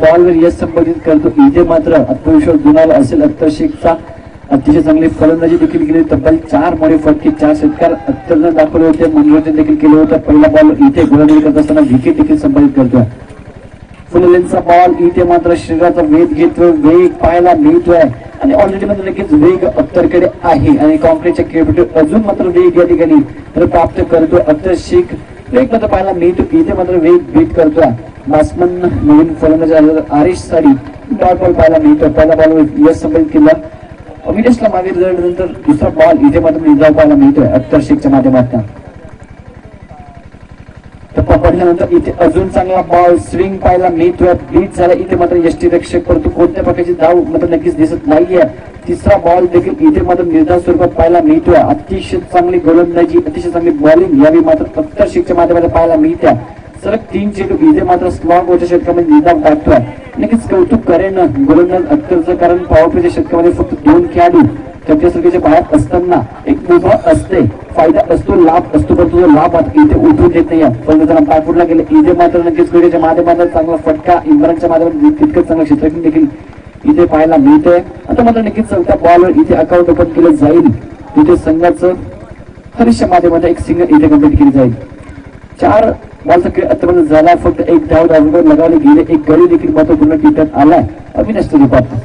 Speaker 1: बॉलवर यश संपादित करतो. इथे मात्र आत्मविश्वास दुणाला असेल. अख्तर शेखचा अतिशय चांगली फलंदाजी देखील केली. तब्बल 4 मोठे फटके 4 षटकार अत्यंत दाखवले होते. मनोरंजन देखील केलं होतं. पहिला बॉल इथे गोलंदाजी करत असताना विकेट देखील संपादित करतोय. फुल लेन्थचा बॉल इथे मात्र शरीराचा वेध घेतोय. वेग पाहायला मिळतोय आणि ऑलरेडी मात्र नक्कीच वेग अख्तरकडे आहे आणि कॉन्क्रीटच्या खेळपट्टीवर अजून मात्र वेग या ठिकाणी प्राप्त करतोय. अख्तर शेख वेग मात्र पाहायला मिळतो. इथे मात्र वेग बीट करतोय. बॅट्समन नवीन फलंदाज आरिश साडी डॉट बॉल पाहायला मिळतो. पहिला बॉल यश संपादित केला. अविनाशला मागे नंतर दुसरा बॉल इथे मात्र निर्धाव पाहायला मिळतोय अख्तर शेखच्या माध्यमातून. टप्पा पडल्यानंतर इथे अजून चांगला बॉल स्विंग पाहायला मिळतोय. बीट झाला इथे मात्र यष्टीरक्षक परंतु कोणत्या प्रकारची धाव मात्र नक्कीच दिसत नाहीये. तिसरा बॉल देखील इथे मात्र निर्धाव स्वरूपात पाहायला मिळतोय. अतिशय चांगली गोलंदाजी अतिशय चांगली बॉलिंग यावेळी मात्र अख्तर शेखच्या माध्यमातून पाहायला मिळत्या. सलग 3 चेंडू इथे मात्र स्लॉग वरच्या षटकामध्ये निर्धाव टाकतोय. नक्कीच कौतुक करेन गोलंदाज अख्तरचं, कारण पॉवर प्लेच्या षटकामध्ये फक्त 2 खेळाडू संख्येच्या बाहेर असताना एक मुभा असते, फायदा असतो, लाभ असतो, परंतु तो लाभ इथे उठून देत नाही. फलंदाजांना पाठपुटला गेले. इथे मात्र नक्कीच क्रिकेटच्या माध्यमातून चांगला फटका इम्रानच्या माध्यमातून तितकंच चांगलं क्षेत्रफळ देखील इथे पाहायला मिळतंय. आता मात्र नक्कीच चौथ्या बॉलवर इथे अकाउंट ओपन केलं जाईल. तिथे संघाचं हरीशच्या माध्यमातून एक सिंगल इथे कंप्लीट केली जाईल. 4 बॉलचा खेळ आतापर्यंत झाला. फक्त 1 धाव धावून लगावले गेले. एक गडी देखील महत्वपूर्ण टिकत आलाय अविनाशच्या रूपात.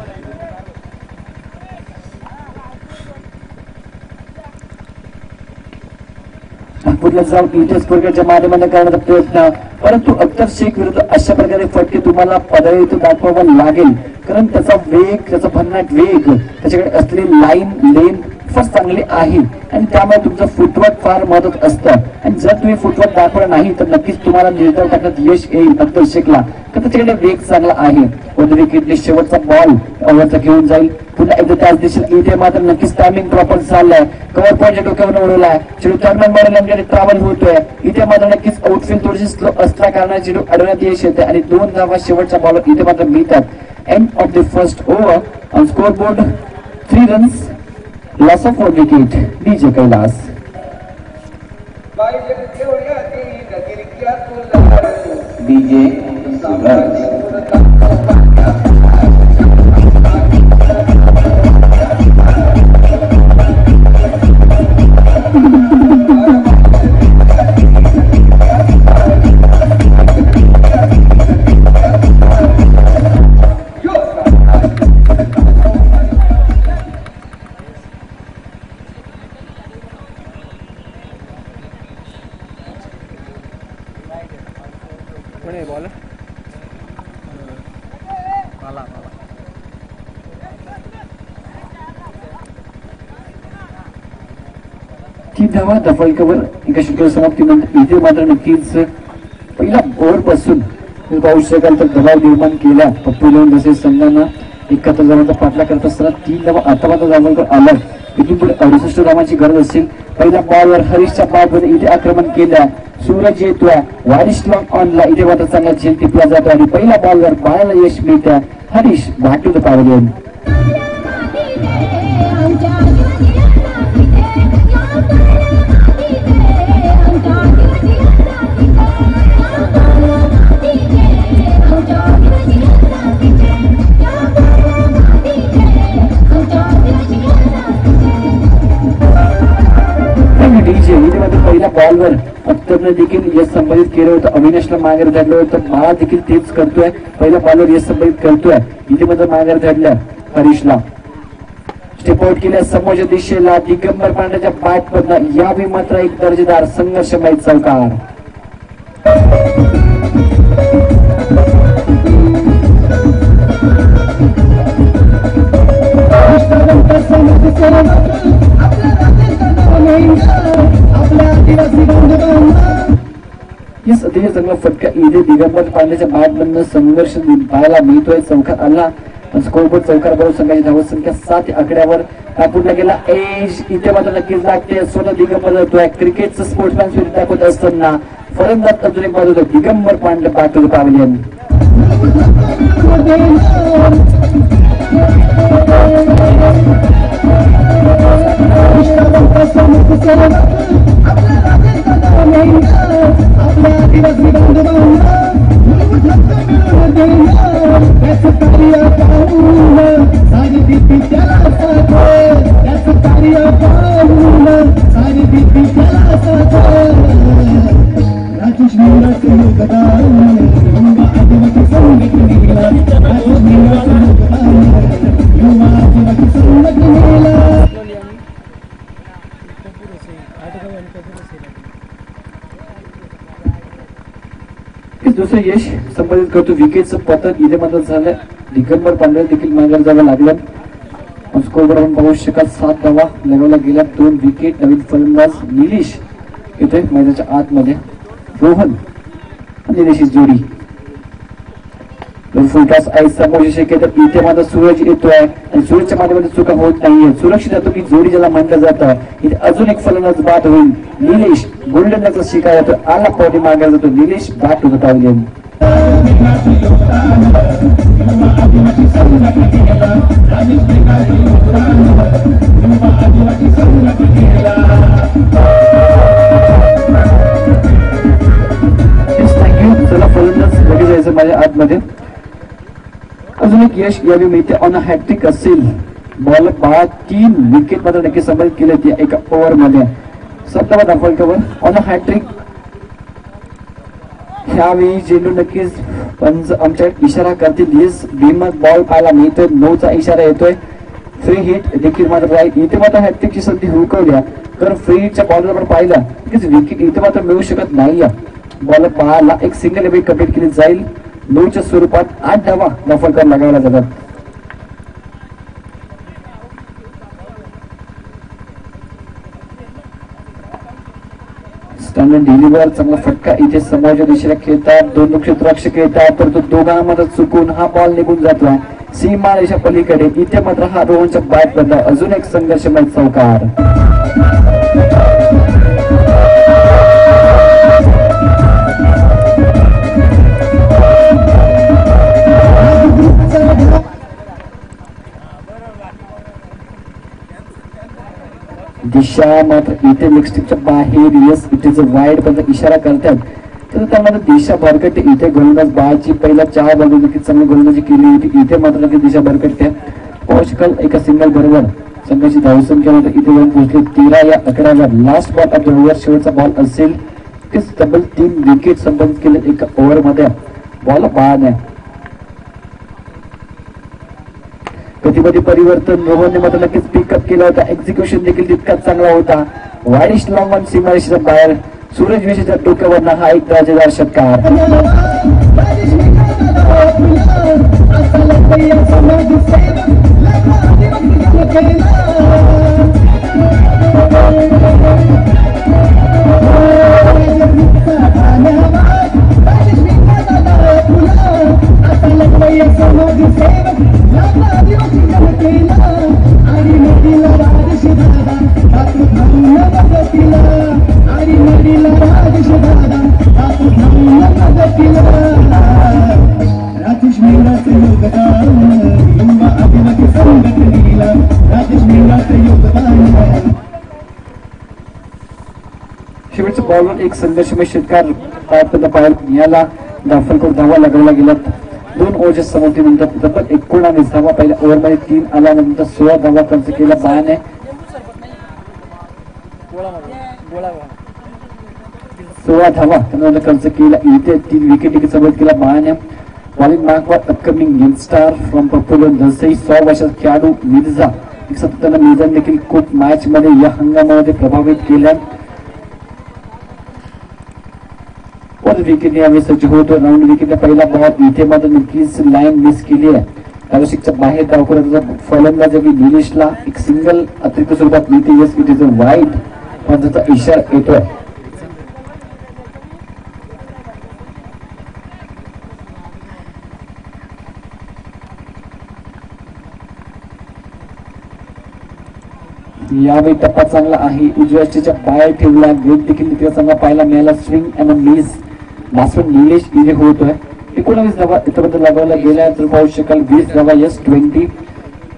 Speaker 1: नागपूरला जाऊन इथे स्कोरच्या माध्यमाने करण्याचा प्रयत्न, परंतु अख्तर शेख विरुद्ध अशा प्रकारे फटके तुम्हाला पदावर दाखवावा लागेल, कारण त्याचा वेग, त्याचा भन्नाट वेग, त्याच्याकडे असलेली लाईन लेन फार चांगली आहे आणि त्यामुळे तुमचं फुटवर्क फार महत्वाचं असतं. आणि जर तुम्ही फुटवर्क दाखवलं नाही तर नक्कीच तुम्हाला निर्धाव टाकण्यात यश येईल अख्तर शेखला, तर त्याच्याकडे वेग चांगला आहे. विकेटने शेवटचा बॉल ओव्हरचा घेऊन जाईल. पुन्हा एकदा त्याच दिशेत इथे मात्र नक्कीच टायमिंग प्रॉपर झालाय. कव्हर पॉईंटच्या डोक्यावर उडवलाय. चेंडू टर्नमॅन ट्रॅव्हल होतोय. इथे मात्र नक्कीच आउटफील्ड थोडीशी स्लो असल्या कारणाने चेंडू अडवण्यात यश येते आणि 2 धावा शेवटच्या बॉलवर इथे मात्र मिळतात. End of the first over on scoreboard 3 runs, loss of 1 wicket. DJ Kailas. DJ धावा दफल कवर एका षटकार समाप्तीनंतर इथे मात्र नक्कीच पहिल्या ओव्हर पासून पाहू शकाल तर दबाव निर्माण केला. पप्पू लेवून तसेच संघांना 71 धावांचा पाठला करत असताना 3 धावा आता मात्र धावांकर आलं. इथून पुढे 68 धावांची गरज असेल. पहिल्या बॉलवर हरीशच्या बॉलमध्ये इथे आक्रमण केलं. सूरज येतोय. वारिश लॉंग ऑनला इथे मात्र चांगला झेल टिपला जातो आणि पहिल्या बॉलवर बाळाला यश मिळतं. Harish back to the pavilion. पहिल्या बॉलवर अख्तरने देखील यश संपादित केलं होतं. अविनाशला माघार धाडलं होतं. बाळा देखील तेच करतोय. पहिल्या बॉलवर यश संपादित करतोय. इथे मात्र माघार धाडलं हरीशला. स्टेप आउट केल्या समोरच्या दिशेला दिगंबर पांड्याच्या बॅट मधनं यावेळी मात्र एक दर्जेदार संघर्षमय चौकार. यस अतिशय चांगला फटका इथे दिगंबर पांड्याच्या बॅट मधनं संघर्ष पाहायला मिळतोय. चौकार आला. स्कोरबोर्ड चौकार बरोबर संघाची धावत संख्या 7 आकड्यावर कापूरला गेला. एज इथे मात्र नक्कीच लागते. स्वतः दिगंबर जातोय. क्रिकेटचं स्पोर्ट्समॅन स्पिरिट दाखवत असताना फलंदाज अजून एक बाजू Digambar Pande back to the pavilion. आपल्या
Speaker 3: गेला त्याचं कार्य पाहून सारी भीती त्याला साथ त्याचं कार्य पाहून सारी भीती त्याला साथ राजेश मिंगाचं योगदान युवा आदिवासी संघटनेला राजेश मिंगाचं योगदान युवा आदिवासी संघटनेला
Speaker 1: दुसरं यश संपादित करतो. विकेटचं पतन इथे मात्र झालं. दिगंबर पांढरे देखील माघार जावं लागलं. स्कोरवर आपण पाहू शकाल 7 धावा लगावला गेल्या. 2 विकेट. नवीन फलंदाज निलेश येतोय मैदानाच्या आतमध्ये. रोहन आणि निलेशची जोडी फुलटॉस आहे समोर शक्यता. इथे मात्र सूरज येतोय आणि सूरजच्या माध्यमातून चुका होत नाहीये. सुरक्षित जातो की जोडी ज्याला म्हटलं जातं. इथे अजून एक फलंदाज बाद होईल. निलेश गोल्डनचा शिकार येतो. आला पावडी मागायला जातो. निलेश बॅट होत पावले. थँक्यू. चला फलंदाज लगेच जायचं माझ्या आतमध्ये. अजून एक यश यावेळी मिळते. ऑन अ हॅट्रिक असेल. बॉल 3 विकेट मात्र नक्की संपादित केले ते एका ओव्हर मध्ये. 7 धावा दाखवायच्यावर ऑन अ हॅट्रिक. ह्यावेळी चेंडू नक्कीच पंच आमच्या इशारा करतील. येस भीमत बॉल पाहायला मिळतोय. 9चा इशारा येतोय. फ्री हिट देखील मात्र राहील. इथे मात्र हॅट्रिकची संधी हुकवल्या कारण फ्री हिटच्या बॉलवर आपण पाहिलं की विकेट इथे मात्र मिळू शकत नाही. बॉल पाहायला एक सिंगल विकेट कंप्लीट केली जाईल. 9च्या स्वरूपात 8 धावा दाखल लगावल्या जातात. स्टँडर्ड डिलिव्हर चांगला फटका इथे समोरच्या दिशेला खेळतात. 2 क्षेत्ररक्षक येतात परंतु दोघांमध्ये चुकून हा बॉल निघून जातोय सीमा रेषा पलीकडे. इथे मात्र हा रोहनच्या बॅट बद्दल अजून एक संघर्षमय चौकार. दिशा मात्र इथे लिपस्टिकच्या बाहेर. येस इथे जो वाईड पर्यंत इशारा करतात तर त्यामध्ये दिशा भरकटते. इथे गोलंदाज बाळची पहिल्या 4 बॉल नक्कीच चांगली गोलंदाजी केली होती. इथे मात्र नक्की दिशा भरकटते. पॉशकल एका सिंगल बरोबर संघाची धावसंख्या मात्र इथे येऊन पोहोचली 13 या 11वर. Last ball of the over शेवटचा बॉल असेल की तब्बल 3 विकेट संपादित केले एका ओव्हर मध्ये. बॉल बाद आहे. कधी परिवर्तन रोहनने मात्र नक्कीच पिकअप केला होता. एक्झिक्युशन देखील तितकाच चांगला होता. वाईडिश लॉंग वन सीमारेषेच्या बाहेर. सूरज विशेषच्या डोक्यावरनं हा एक दर्जेदार षटकार.
Speaker 3: राजेश मिंगाचं योगदान युवा आदिवासी संघटनेला राजेश मिंगाचं योगदान.
Speaker 1: शेवटच्या बॉलवर एक संघर्षमय षटकार पाहायला मिळाला. दाखल करून धावा लगावला गेल्यात. 2 ओव्हरच्या समाप्तीनंतर तब्बल 19 धावा पहिल्या ओव्हरमध्ये 3 आल्यानंतर 16 धावा खर्च केला बायाने. 16 धावा त्यानंतर खर्च केला. इथे 3 विकेट संपादित केला बायाने. वॉलिंग मार्कवर अपकमिंग यंगस्टार फ्रॉम पपोलो दसई 100 वर्षाचा खेळाडू मिर्झा. सातत्यानं मिर्झाने देखील खूप मॅच मध्ये या हंगामामध्ये प्रभावित केल्या. विकेट यावेळी सज्ज होतो. राऊंड विकेटला पहिला बॉल इथे मात्र नक्कीच लाईन मिस केली आहे. धावसंख्येच्या बाहेर धाव करत फलंदाज निलेशला एक सिंगल अतिरिक्त स्वरूपात मिळते. Yes it is a wide पद्धतीचा इशारा येतोय. यावेळी टप्पा चांगला आहे. उजव्या स्टेजच्या बाहेर ठेवला. ग्रेट देखील तिथे चांगला पाहायला मिळाला. Swing and miss batsman Nilesh इथे होतोय. 19 धावा इथपर्यंत लगावला गेल्या तर पाहू शकाल. 20 धावा यस 20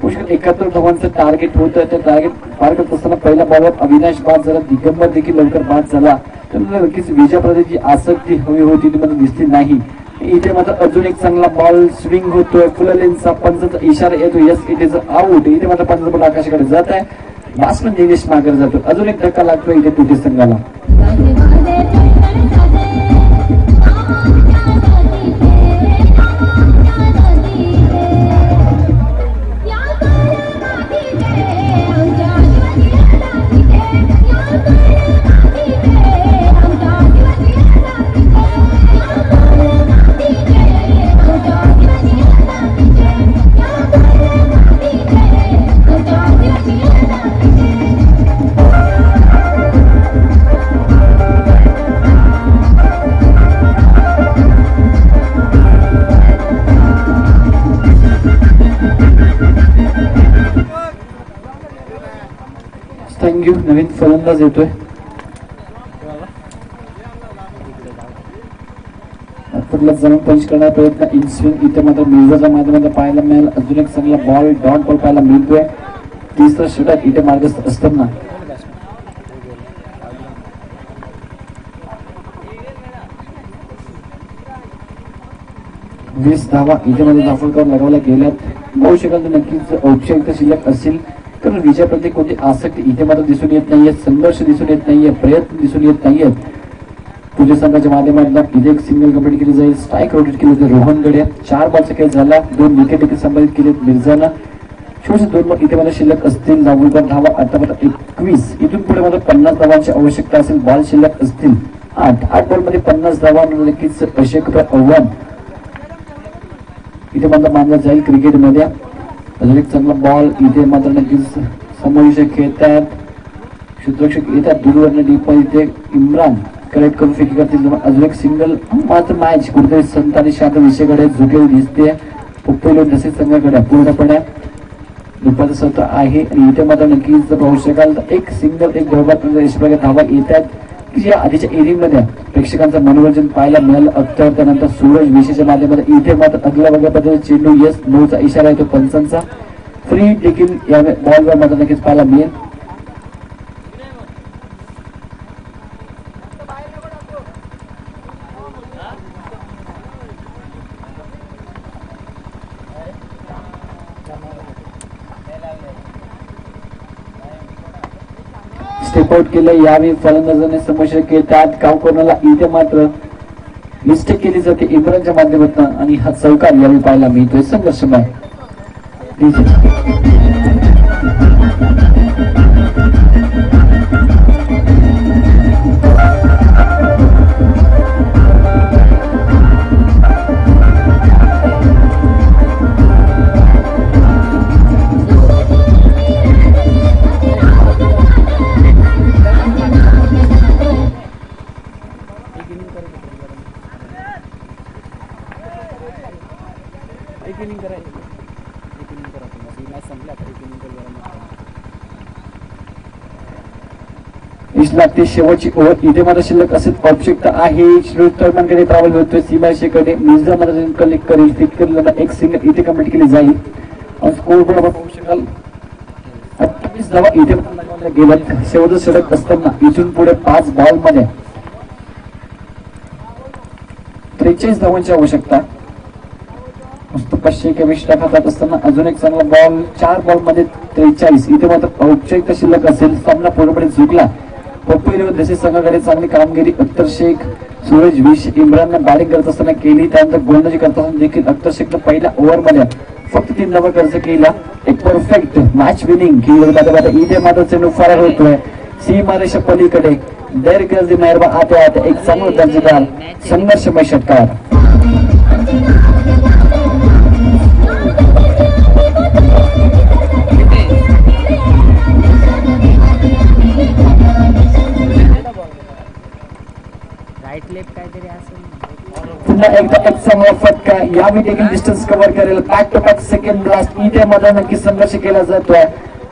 Speaker 1: पुष्कळ 71 धावांचं टार्गेट होतं. त्या टार्गेट पार करत असताना पहिल्या बॉलवर अविनाश बाद झाला. दिगंबर देखील लवकर बाद झाला. तर नक्कीच विजयाप्रती जी आसक्ती हवी होती ती मला दिसली नाही. इथे मात्र अजून एक चांगला बॉल स्विंग होतोय, फुल लेनचा पंचाचा इशारा येतो, यस इट इज आउट. इथे मात्र पंचाचा बॉल आकाशाकडे जात आहे, बॅट्समन दिनेश मागे जातो. अजून एक धक्का लागतोय इथे तुटी संघाला. थँक्यू. नवीन फलंदाज येतोय. जमीन पंच करण्याचा प्रयत्न इन्स्विंग इथे मात्र मिर्झाच्या माध्यमातून पाहायला मिळेल. अजून एक चांगला बॉल डॉट बॉल पाहायला मिळतोय. तिसरा षटक इथे मार्गस्थ असताना 20 धावा इथे मध्ये दाखल करून लगावल्या गेल्यात. पाहू शकाल तर नक्कीच औपचारिकता शिल्लक असेल, कारण विजयाप्रती कोणती आसक्ती इथे मात्र दिसून येत नाहीये, संघर्ष दिसून येत नाहीये, प्रयत्न दिसून येत नाहीयेत. तुझ्या संघाच्या माध्यमातून इथे एक सिंगल कंप्लीट केली जाईल. स्ट्राईक रोटेट केले होते रोहनकडे. 4 बॉलचा खेळ झाला, 2 विकेट देखील संपादित केलेत मिर्झानं. शेवटचे 2 बॉल इथे मध्ये शिल्लक असतील. दाभोळकर धावा आता मात्र 21. इथून पुढे मात्र 50 धावांची आवश्यकता असेल. बॉल शिल्लक असतील 8 बॉल मध्ये 50 धावा नक्कीच अशक्य आव्हान इथे मात्र मानलं जाईल क्रिकेटमध्ये. अजून एक चांगला बॉल इथे मात्र नक्कीच समावेशक खेळतात. क्षेत्ररक्षक येतात दूरवरनं डीप इथे इम्रान करेक्ट करून फेकी करतील. अजून एक सिंगल मात्र मॅच कुठेतरी संत आणि शांत विषयाकडे झुकलेली दिसते. पहिलो जसे संघाकडे पूर्णपणे दुपारचं सत्र आहे आणि इथे मात्र नक्कीच पाहू शकाल तर एक सिंगल एक धावा धावा येतात की या आधीच्या इनिंगमध्ये प्रेक्षकांचं मनोरंजन पाहायला मिळालं. अख्तर त्यानंतर सूरज विशेषच्या माध्यमातून इथे मात्र अगल्या वगळ्या पद्धतीने चेंडू यस नोचा इशारा येतो पंचांचा. फ्री देखील या बॉलवर मात्र नक्कीच पाहायला मिळेल. स्टेप आउट केलं यावेळी फलंदाजाने समस्या खेळतात. गाव कोणाला इथे मात्र मिस्टेक केली जाते इम्रानच्या माध्यमातून आणि हा चौकार यावेळी पाहायला मिळतोय संघर्षमय. लागते शेवटची ओव्हर इथे मात्र शिल्लक असेल आवश्यकता आहे. श्रीतर्मांकडे ट्रॅव्हल होतोय सीमाशेकडे. मिर्झा मध्ये कलेक्ट करेल फिट करेल एक सिंगल इथे कंप्लीट केली जाईल. स्कोर बोर्ड आपण पाहू शकाल 28 धावा इथे गेल्यात. शेवटचं षटक असताना इथून पुढे 5 बॉल मध्ये 43 धावांची आवश्यकता. मस्त 521 टाकत असताना अजून एक चांगला बॉल 4 बॉल मध्ये 43 इथे मात्र औपचारिकता शिल्लक असेल. सामना पूर्णपणे झुकला. पप्पू जसे संघाकडे चांगली कामगिरी अख्तर शेख सूरज विश इम्रानने बॅटिंग करत असताना केली. त्यानंतर गोलंदाजी करताना देखील अख्तर शेखनं पहिल्या ओव्हरमध्ये फक्त 3 धावा खर्च केला. एक परफेक्ट मॅच विनिंग केली. इथे मात्र चेंडू फरार होतोय सीमारेषा पलीकडे. गैरगर्दी मेहरबा आते आते एक चांगला दर्जेदार संघर्षमय षटकार. पुन्हा एकदा एक चांगला फटका यावेळी देखील डिस्टन्स कव्हर करेल. Back to back second blast इथे मध्ये नक्की संघर्ष केला जातोय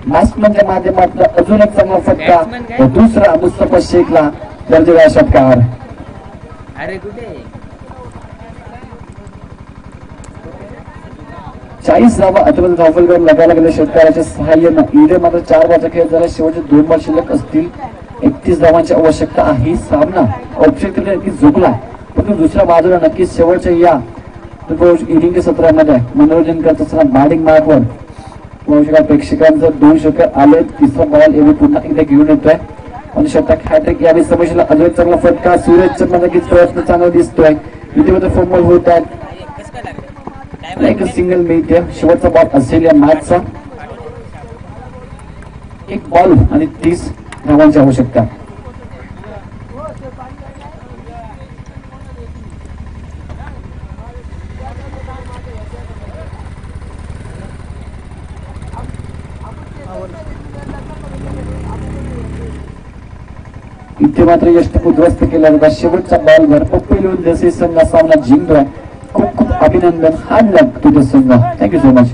Speaker 1: बॅट्समनच्या माध्यमातून. अजून एक चांगला फटका दुसरा मुस्तफा शेखला दर्जेदार षटकार. 40 धावा अतिरिक्त धावफल करून लगायला गेल्या षटकाराच्या सहाय्यानं इथे मात्र 4 बॉलचा खेळ झाला. शेवटचे 2 बॉल शिल्लक असतील. 31 धावांची आवश्यकता आहे. सामना औपचारिकरित्या झुकला पण दुसऱ्या बाजूला नक्कीच शेवटच्या या इनिंग सत्रामध्ये मनोरंजन करत असताना बॅटिंग मार्कवर प्रेक्षकांचं 2 षटकार आले. तिसरा बॉल एवढी पुन्हा एकदा घेऊन येतोय आणि षटक हॅट्रिक यावेळी समोरच्याला अजून चांगला फटका. सूरजचा पण नक्कीच प्रयत्न चांगला दिसतोय. इथे मात्र फॉर्मल होत आहेत. एक सिंगल मिळते. शेवटचा बॉल असेल या मॅचचा. 1 बॉल आणि 30 धावांची आवश्यकता. इथे मात्र यष्ट उद्ध्वस्त केला जातात. शेवटचा बॉल वर पप्पू संघ सामना जिंकतोय. खूप खूप अभिनंदन. हार्ड लक टू द संघ. Thank you so much.